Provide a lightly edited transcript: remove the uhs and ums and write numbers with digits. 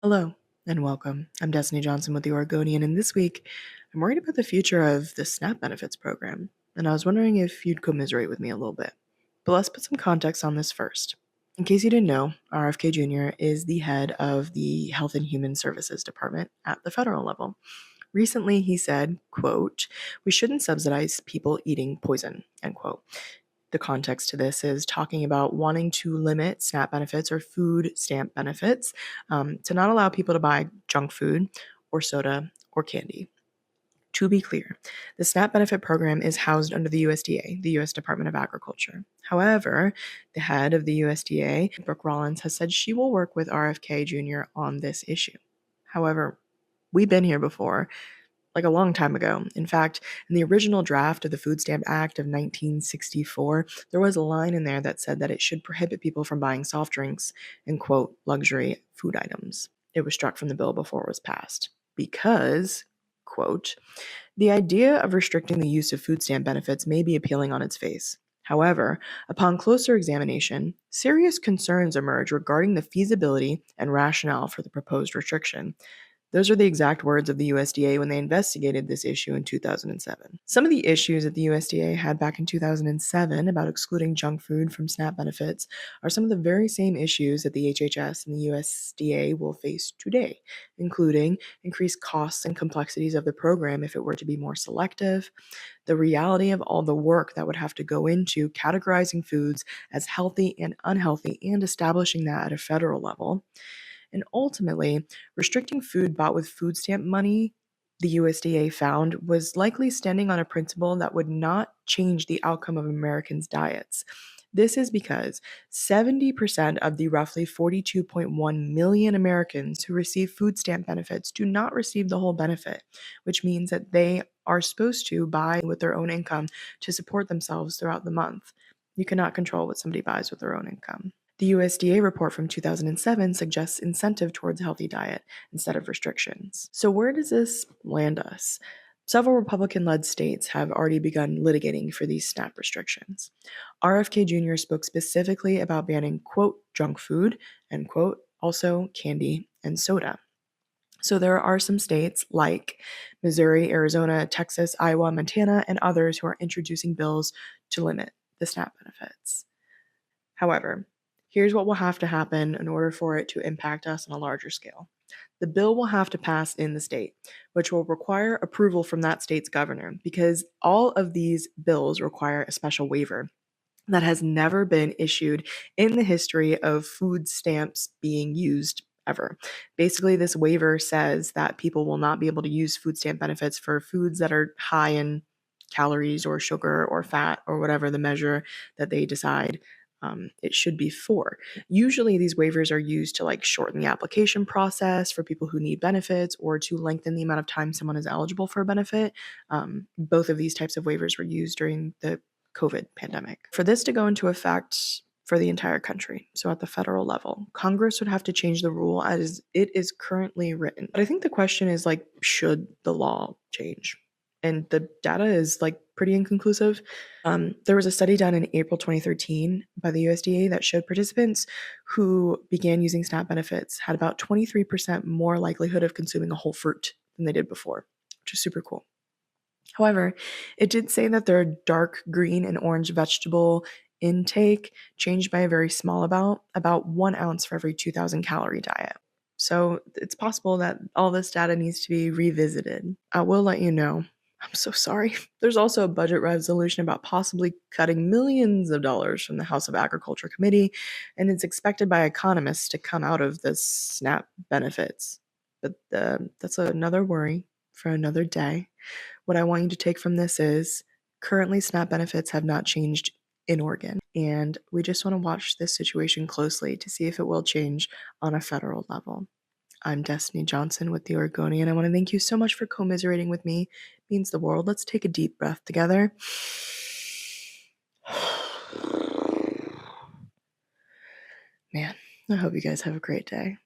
Hello and welcome. I'm Destiny Johnson with the Oregonian, and this week I'm worried about the future of the SNAP benefits program, and I was wondering if you'd commiserate with me a little bit. But let's put some context on this first. In case you didn't know, RFK Jr. is the head of the Health and Human Services Department at the federal level. Recently, he said, quote, "We shouldn't subsidize people eating poison," end quote. The context to this is talking about wanting to limit SNAP benefits or food stamp benefits to not allow people to buy junk food or soda or candy. To be clear, the SNAP benefit program is housed under the USDA, the U.S. Department of Agriculture. However, the head of the USDA, Brooke Rollins, has said she will work with RFK Jr. on this issue. However, we've been here before, like a long time ago. In fact, in the original draft of the Food Stamp Act of 1964, there was a line in there that said that it should prohibit people from buying soft drinks and, quote, luxury food items. It was struck from the bill before it was passed because, quote, "The idea of restricting the use of food stamp benefits may be appealing on its face. However, upon closer examination, serious concerns emerge regarding the feasibility and rationale for the proposed restriction." Those are the exact words of the USDA when they investigated this issue in 2007. Some of the issues that the USDA had back in 2007 about excluding junk food from SNAP benefits are some of the very same issues that the HHS and the USDA will face today, including increased costs and complexities of the program if it were to be more selective, the reality of all the work that would have to go into categorizing foods as healthy and unhealthy and establishing that at a federal level. And ultimately, restricting food bought with food stamp money, the USDA found, was likely standing on a principle that would not change the outcome of Americans' diets. This is because 70% of the roughly 42.1 million Americans who receive food stamp benefits do not receive the whole benefit, which means that they are supposed to buy with their own income to support themselves throughout the month. You cannot control what somebody buys with their own income. The USDA report from 2007 suggests incentive towards a healthy diet instead of restrictions. So, where does this land us? Several Republican led states have already begun litigating for these SNAP restrictions. RFK Jr. spoke specifically about banning, quote, junk food, end quote, also candy and soda. So there are some states like Missouri, Arizona, Texas, Iowa, Montana, and others who are introducing bills to limit the SNAP benefits. However, here's what will have to happen in order for it to impact us on a larger scale. The bill will have to pass in the state, which will require approval from that state's governor because all of these bills require a special waiver that has never been issued in the history of food stamps being used ever. Basically, this waiver says that people will not be able to use food stamp benefits for foods that are high in calories or sugar or fat or whatever the measure that they decide it should be for. Usually, these waivers are used to like shorten the application process for people who need benefits or to lengthen the amount of time someone is eligible for a benefit. Both of these types of waivers were used during the COVID pandemic. For this to go into effect for the entire country, so at the federal level, Congress would have to change the rule as it is currently written. But I think the question is like, should the law change? And the data is like pretty inconclusive. There was a study done in April 2013 by the USDA that showed participants who began using SNAP benefits had about 23% more likelihood of consuming a whole fruit than they did before, which is super cool. However, it did say that their dark green and orange vegetable intake changed by a very small amount, about 1 ounce for every 2,000 calorie diet. So it's possible that all this data needs to be revisited. I will let you know. I'm so sorry. There's also a budget resolution about possibly cutting millions of dollars from the House of Agriculture Committee, and it's expected by economists to come out of the SNAP benefits. But that's another worry for another day. What I want you to take from this is currently SNAP benefits have not changed in Oregon, and we just want to watch this situation closely to see if it will change on a federal level. I'm Destiny Johnson with the Oregonian. I want to thank you so much for commiserating with me. It means the world. Let's take a deep breath together. Man, I hope you guys have a great day.